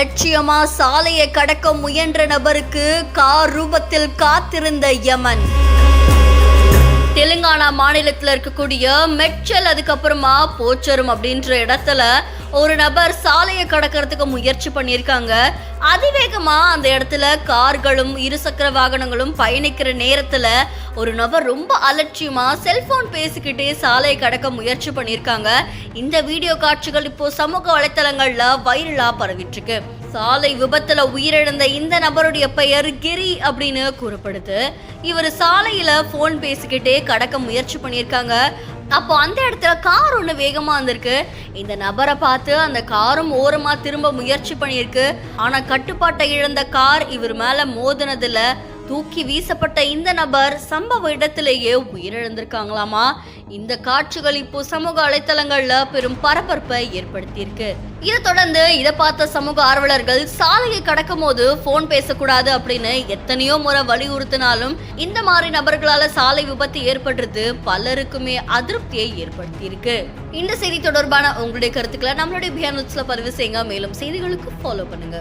அலட்சியமா சாலையை கடக்க முயன்ற நபருக்கு கார் ரூபத்தில் காத்திருந்த யமன். தெலுங்கானா மாநிலத்தில் இருக்கக்கூடிய மெட்சல் அதுக்கப்புறமா போச்சரும் அப்படின்ற இடத்துல ஒரு நபர் சாலையை கடக்கிறதுக்கு முயற்சி பண்ணியிருக்காங்க. அதிவேகமா அந்த இடத்துல கார்களும் இருசக்கர வாகனங்களும் பயணிக்கிற நேரத்துல ஒரு நபர் ரொம்ப அலட்சியமா செல்போன் பேசிக்கிட்டே சாலையை கடக்க முயற்சி பண்ணியிருக்காங்க. இந்த வீடியோ காட்சிகள் இப்போ சமூக வலைத்தளங்கள்ல வைரலா பரவிட்டு இருக்கு. சாலை விபத்துல உயிரிழந்த இந்த நபருடைய பெயர் கிரி அப்படின்னு கூறப்படுது. இவர் சாலையில போன் பேசிக்கிட்டே கடக்க முயற்சி பண்ணியிருக்காங்க. அப்போ அந்த இடத்துல கார் ஒன்று வேகமா வந்திருக்கு. இந்த நபரை பார்த்து அந்த காரும் ஓரமா திரும்ப முயற்சி பண்ணியிருக்கு. ஆனா கட்டுப்பாட்டை இழந்த கார் இவர் மேல மோதினதுல தூக்கி வீசப்பட்ட இந்த நபர் சம்பவ இடத்திலேயே உயிரிழந்திருக்காங்களாமா. இந்த காட்சிகள் இப்போ சமூக வலைத்தளங்கள்ல பெரும் பரபரப்பை ஏற்படுத்தியிருக்கு. இதை தொடர்ந்து இதை பார்த்த சமூக ஆர்வலர்கள் சாலையை கடக்கும் போது போன் பேசக்கூடாது அப்படின்னு எத்தனையோ முறை வலியுறுத்தினாலும் இந்த மாதிரி நபர்களால சாலை விபத்து ஏற்படுறது பலருக்குமே அதிருப்தியை ஏற்படுத்தி இருக்கு. இந்த செய்தி தொடர்பான உங்களுடைய கருத்துக்களை நம்மளுடைய பியான் நியூஸ்ல பதிவு செய்யுங்க. மேலும் செய்திகளுக்கு ஃபாலோ பண்ணுங்க.